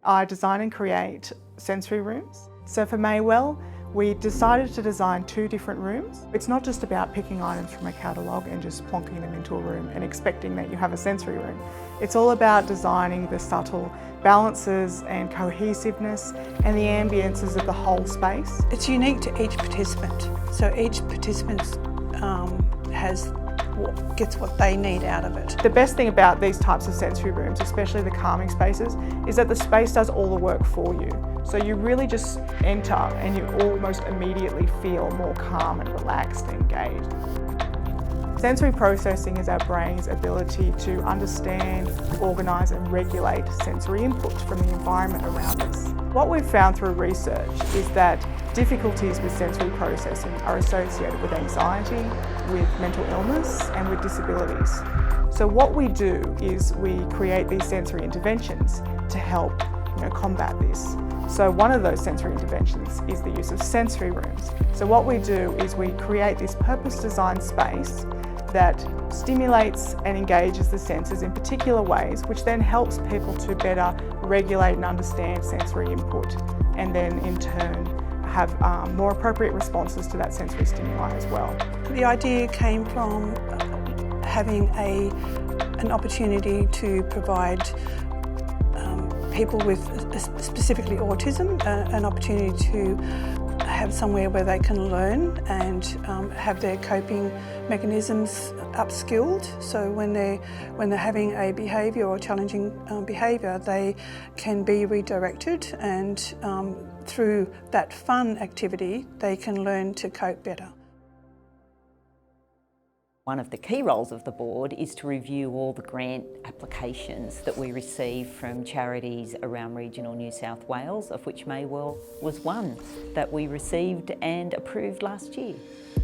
I design and create sensory rooms. So for Mai-Wel, we decided to design 2 different rooms. It's not just about picking items from a catalogue and just plonking them into a room and expecting that you have a sensory room. It's all about designing the subtle balances and cohesiveness and the ambiences of the whole space. It's unique to each participant. So each participant gets what they need out of it. The best thing about these types of sensory rooms, especially the calming spaces, is that the space does all the work for you. So you really just enter and you almost immediately feel more calm and relaxed and engaged. Sensory processing is our brain's ability to understand, organise and regulate sensory input from the environment around us. What we've found through research is that difficulties with sensory processing are associated with anxiety, with mental illness and with disabilities. So what we do is we create these sensory interventions to help combat this. So one of those sensory interventions is the use of sensory rooms. So what we do is we create this purpose-designed space that stimulates and engages the senses in particular ways, which then helps people to better regulate and understand sensory input, and then in turn have more appropriate responses to that sensory stimuli as well. The idea came from having an opportunity to provide people with specifically autism an opportunity to have somewhere where they can learn and have their coping mechanisms upskilled. So when they're having a behaviour or challenging behaviour, they can be redirected, and through that fun activity, they can learn to cope better. One of the key roles of the board is to review all the grant applications that we receive from charities around regional New South Wales, of which Mai-Wel was one that we received and approved last year.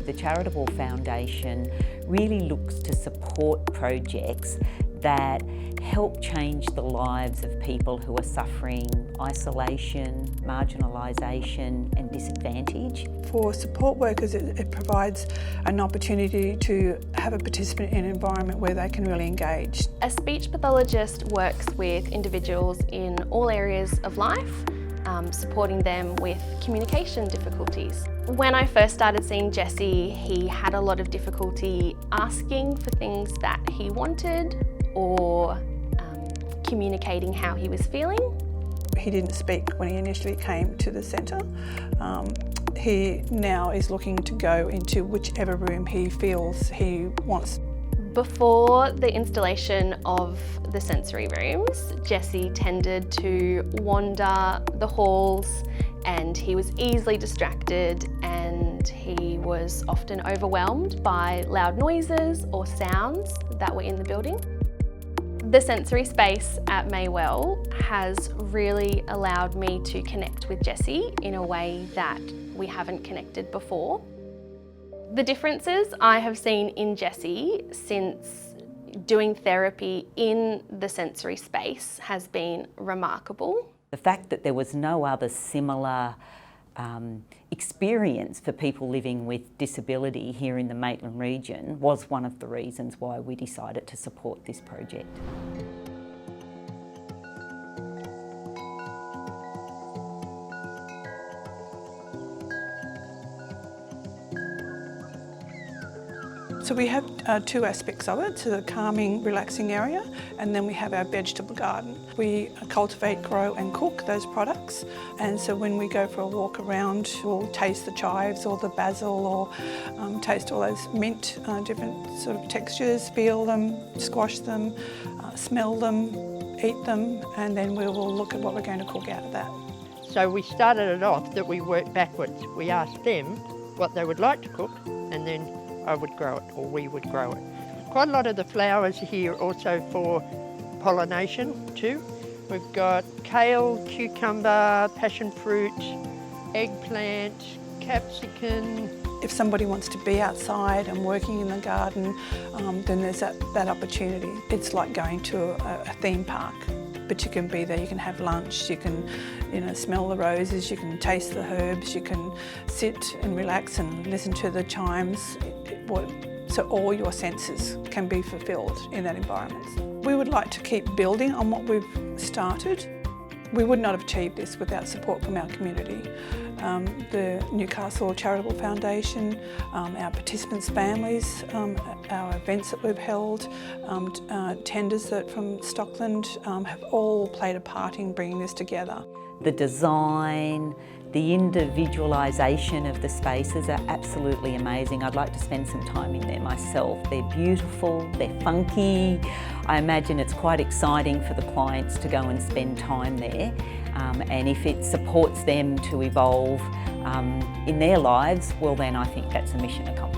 The Charitable Foundation really looks to support projects that help change the lives of people who are suffering isolation, marginalisation and disadvantage. For support workers, it provides an opportunity to have a participant in an environment where they can really engage. A speech pathologist works with individuals in all areas of life, supporting them with communication difficulties. When I first started seeing Jesse, he had a lot of difficulty asking for things that he wanted or communicating how he was feeling. He didn't speak when he initially came to the centre. He now is looking to go into whichever room he feels he wants. Before the installation of the sensory rooms, Jesse tended to wander the halls and he was easily distracted, and he was often overwhelmed by loud noises or sounds that were in the building. The sensory space at Mai-Wel has really allowed me to connect with Jesse in a way that we haven't connected before. The differences I have seen in Jesse since doing therapy in the sensory space has been remarkable. The fact that there was no other similar experience for people living with disability here in the Maitland region was one of the reasons why we decided to support this project. So we have 2 aspects of it, so the calming, relaxing area, and then we have our vegetable garden. We cultivate, grow and cook those products, and so when we go for a walk around, we'll taste the chives or the basil, or taste all those mint, different sort of textures, feel them, squash them, smell them, eat them, and then we will look at what we're going to cook out of that. So we started it off that we worked backwards. We asked them what they would like to cook, and then I would grow it, or we would grow it. Quite a lot of the flowers here also for pollination too. We've got kale, cucumber, passion fruit, eggplant, capsicum. If somebody wants to be outside and working in the garden, then there's that opportunity. It's like going to a theme park, but you can be there, you can have lunch, you can smell the roses, you can taste the herbs, you can sit and relax and listen to the chimes. So all your senses can be fulfilled in that environment. We would like to keep building on what we've started. We would not have achieved this without support from our community. The Newcastle Charitable Foundation, our participants' families, our events that we've held, tenders that from Stockland have all played a part in bringing this together. The design, the individualisation of the spaces are absolutely amazing. I'd like to spend some time in there myself. They're beautiful, they're funky. I imagine it's quite exciting for the clients to go and spend time there. And if it supports them to evolve in their lives, well then I think that's a mission accomplished.